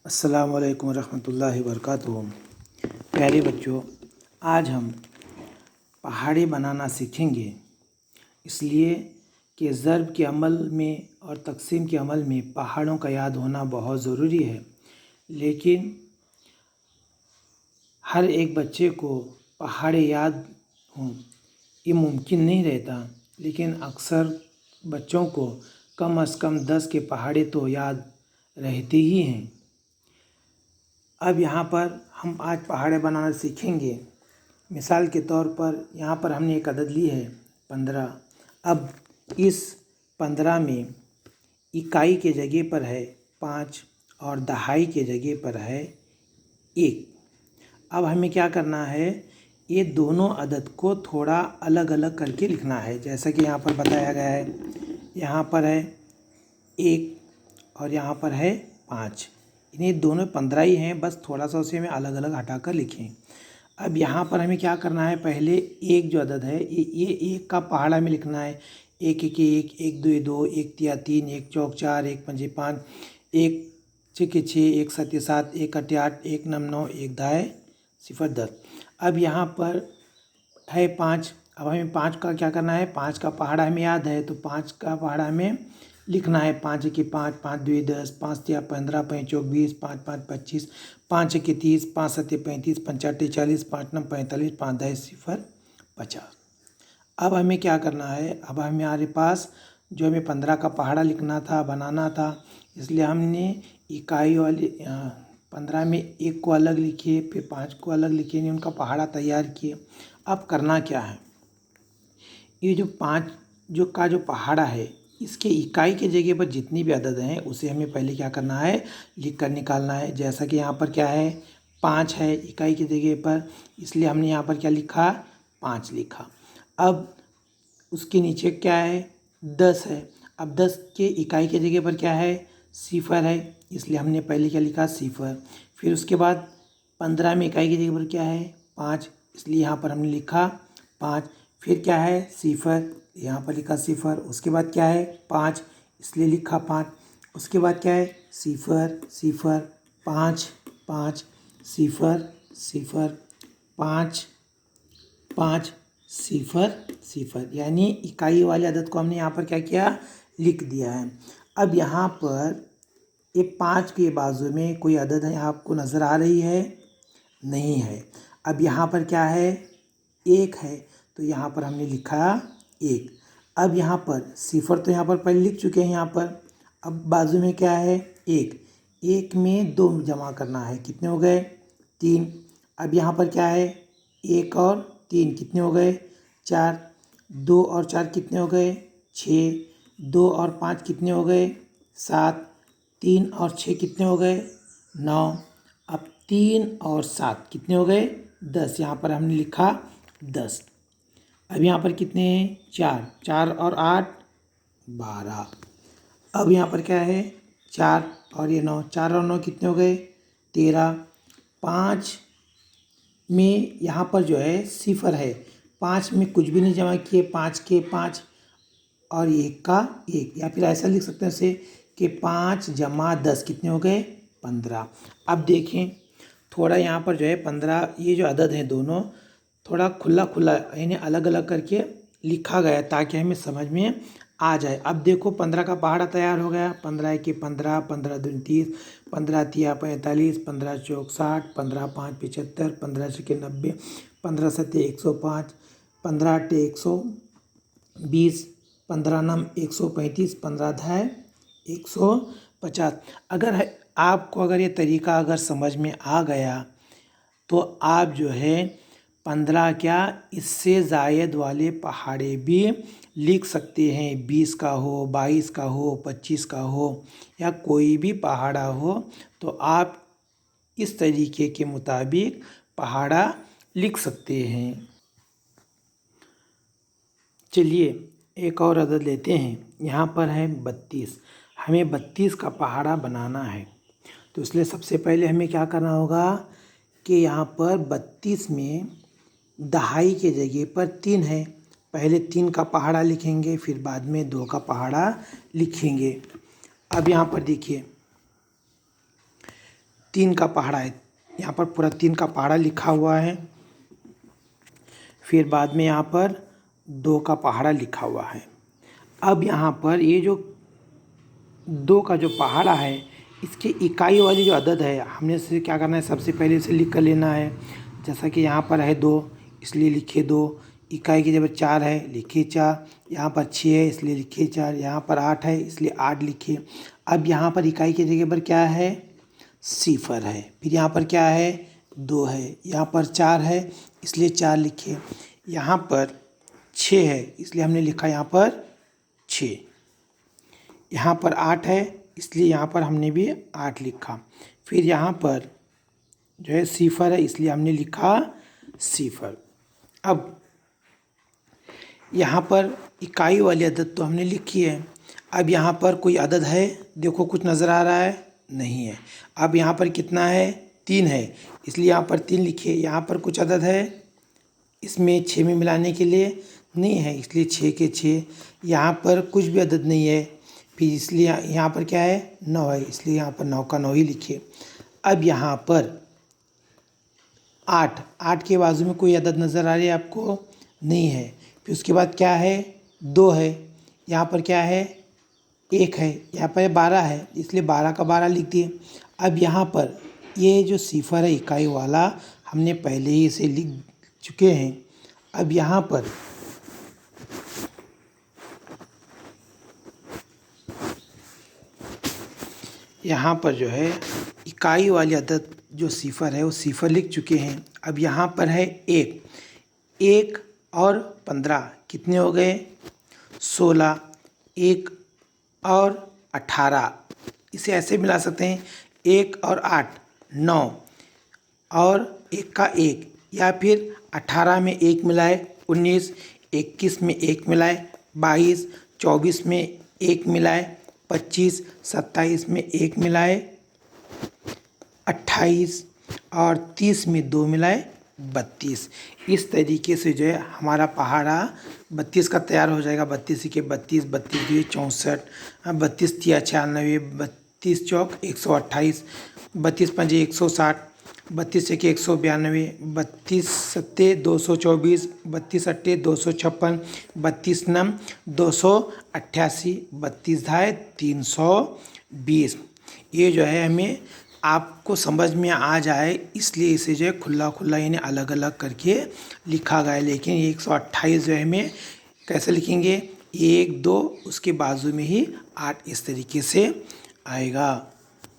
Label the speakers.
Speaker 1: अस्सलामु अलैकुम रहमतुल्लाहि वबरकातुहू। प्यारे बच्चों, आज हम पहाड़ी बनाना सीखेंगे। इसलिए कि ज़र्ब के अमल में और तक़सीम के अमल में पहाड़ों का याद होना बहुत ज़रूरी है, लेकिन हर एक बच्चे को पहाड़े याद हों ये मुमकिन नहीं रहता। लेकिन अक्सर बच्चों को कम से कम 10 के पहाड़े तो याद रहते ही हैं। अब यहाँ पर हम आज पहाड़े बनाना सीखेंगे। मिसाल के तौर पर यहाँ पर हमने एक अदद ली है 15। अब इस 15 में इकाई के जगह पर है 5 और दहाई के जगह पर है 1। अब हमें क्या करना है, ये दोनों अदद को थोड़ा अलग अलग करके लिखना है। जैसा कि यहाँ पर बताया गया है, यहाँ पर है 1 और यहाँ पर है 5। इन्हें दोनों 15 ही हैं, बस थोड़ा सा उसे में अलग अलग हटाकर लिखें। अब यहाँ पर हमें क्या करना है, पहले एक जो अदद है ये एक का पहाड़ा में लिखना है। 1 1 1, 1 2 2, 1 3 3, 1 4 4, 1 5 5, 1 6 6, 1 7 7, 1 8 8, 1 9 9, 1 10 0 10। अब यहाँ पर है 5। अब हमें 5 का क्या करना है, 5 का पहाड़ा हमें याद है, तो 5 का पहाड़ा हमें लिखना है। 5 1 5, 5 2 10, 5 3 15, 5 4 20, 5 5 25, 5 1 30, 5 7 35, 5 8 40, 5 9 45, 5 10 0 50। अब हमें क्या करना है, अब हमारे पास जो हमें 15 का पहाड़ा लिखना था, बनाना था, इसलिए हमने इकाई वाली 15 में 1 को अलग लिखे, फिर 5 को अलग लिखे, नहीं उनका पहाड़ा तैयार किए। अब करना क्या है, ये जो 5 जो पहाड़ा है, इसके इकाई के जगह पर जितनी भी अदद हैं उसे हमें पहले क्या करना है, लिख कर निकालना है। जैसा कि यहाँ पर क्या है, 5 है इकाई की जगह पर, इसलिए हमने यहाँ पर क्या लिखा, 5 लिखा। अब उसके नीचे क्या है, 10 है। अब 10 के इकाई के जगह पर क्या है, 0 है, इसलिए हमने पहले क्या लिखा, 0। फिर उसके बाद 15 में इकाई की जगह पर क्या है, 5, इसलिए यहाँ पर हमने लिखा 5। फिर क्या है, 0, यहाँ पर लिखा 0। उसके बाद क्या है, 5, इसलिए लिखा 5। उसके बाद क्या है, 0 0 5 5 0 0 5 5 0 0, यानी इकाई वाले अदद को हमने यहाँ पर क्या किया, लिख दिया है। अब यहाँ पर ये 5 के बाजू में कोई अदद है आपको नज़र आ रही है, नहीं है। अब यहाँ पर क्या है, 1 है, तो यहाँ पर हमने लिखा 1। अब यहाँ पर 0 तो यहाँ पर पहले लिख चुके हैं यहाँ पर। अब बाजू में क्या है, 1 में 2 जमा करना है, कितने हो गए, 3। अब यहाँ पर क्या है, 1 और 3 कितने हो गए, 4। 2 और 4 कितने हो गए, 6। 2 और 5 कितने हो गए, 7। 3 और 6 कितने हो गए, 9। अब 3 और 7 कितने हो गए, 10। यहाँ पर हमने लिखा 10। अब यहाँ पर कितने हैं, 4। 4 और 8 12। अब यहाँ पर क्या है, 4 और ये 9। 4 और 9 कितने हो गए, 13। 5 में यहाँ पर जो है 0 है, 5 में कुछ भी नहीं जमा किए, 5 के 5 और 1 का 1, या फिर ऐसा लिख सकते हैं इसे कि 5 जमा 10 कितने हो गए, 15। अब देखें थोड़ा यहाँ पर जो है 15, ये जो अदद हैं दोनों थोड़ा खुला खुला इन्हें अलग अलग करके लिखा गया ताकि हमें समझ में आ जाए। अब देखो 15 का पहाड़ा तैयार हो गया। 15 1 15, 15 2 30, 15 3 45, 15 4 60, 15 5 75, 15 6 90, 15 7 105, 15 8 120, 15 9 135, 15 10 150। अगर आपको अगर ये तरीका अगर समझ में आ गया तो आप जो है 15 क्या इससे ज़ायद वाले पहाड़े भी लिख सकते हैं। 20 का हो, 22 का हो, 25 का हो, या कोई भी पहाड़ा हो, तो आप इस तरीके के मुताबिक पहाड़ा लिख सकते हैं। चलिए एक और अदद लेते हैं। यहाँ पर है 32। हमें 32 का पहाड़ा बनाना है, तो इसलिए सबसे पहले हमें क्या करना होगा कि यहाँ पर 32 में दहाई के जगह पर 3 है, पहले 3 का पहाड़ा लिखेंगे, फिर बाद में 2 का पहाड़ा लिखेंगे। अब यहाँ पर देखिए 3 का पहाड़ा है, यहाँ पर पूरा 3 का पहाड़ा लिखा हुआ है। फिर बाद में यहाँ पर 2 का पहाड़ा लिखा हुआ है। अब यहाँ पर ये जो 2 का जो पहाड़ा है, इसके इकाई वाली जो अदद है, हमने इसे क्या करना है, सबसे पहले इसे लिख कर लेना है। जैसा कि यहाँ पर है 2, इसलिए लिखे 2। इकाई की जगह 4 है, लिखे 4। यहाँ पर 6 है, इसलिए लिखे 4। यहाँ पर 8 है, इसलिए 8 लिखे। अब यहाँ पर इकाई की जगह पर क्या है, सिफर है। फिर यहाँ पर क्या है, 2 है। यहाँ पर 4 है, इसलिए 4 लिखे। यहाँ पर 6 है, इसलिए हमने लिखा यहाँ पर 6। यहाँ पर 8 है, इसलिए यहाँ पर हमने भी 8 लिखा। फिर यहाँ पर जो है सिफर है, इसलिए हमने लिखा सिफर। अब यहाँ पर इकाई वाली अदद तो हमने लिखी है। अब यहाँ पर कोई अदद है, देखो कुछ नज़र आ रहा है, नहीं है। अब यहाँ पर कितना है, 3 है, इसलिए यहाँ पर 3 लिखिए। यहाँ पर कुछ अदद है, इसमें 6 में मिलाने के लिए नहीं है, इसलिए 6 के 6। यहाँ पर कुछ भी अदद नहीं है, फिर इसलिए यहाँ पर क्या है, 9 है, इसलिए यहाँ पर 9 का 9 ही लिखिए। अब यहाँ पर 8 के बाजू में कोई अदद नज़र आ रही है आपको, नहीं है। फिर उसके बाद क्या है, 2 है। यहाँ पर क्या है, 1 है। यहाँ पर 12 है, इसलिए 12 का 12 लिख दिए। अब यहाँ पर ये जो सिफर है इकाई वाला, हमने पहले ही इसे लिख चुके हैं। अब यहाँ पर जो है इकाई वाली अदद जो सिफर है वो सिफर लिख चुके हैं। अब यहाँ पर है 1 और 15 कितने हो गए, 16। 1 और 18, इसे ऐसे मिला सकते हैं, 1 और 8 9, और 1 का 1, या फिर 18 में 1 मिलाए 19, 21 में 1 मिलाए 22, 24 में 1 मिलाए 25, 27 में 1 मिलाए 28, और 30 में 2 मिलाए 32। इस तरीके से जो है हमारा पहाड़ा 32 का तैयार हो जाएगा। 32 के 32, 32 64, 32 तिया 96, 32 चौक 128, 32 पंजे 160, 32 छक्के 192, 32 सत्ते 224, 32 अट्टे 256, 32 नम 288, 32 धाए 320। ये जो है हमें आपको समझ में आ जाए इसलिए इसे जो है खुला खुला यानी अलग अलग करके लिखा गया है। लेकिन ये 128 जो है हमें कैसे लिखेंगे, 1 2 उसके बाजू में ही 8 इस तरीके से आएगा।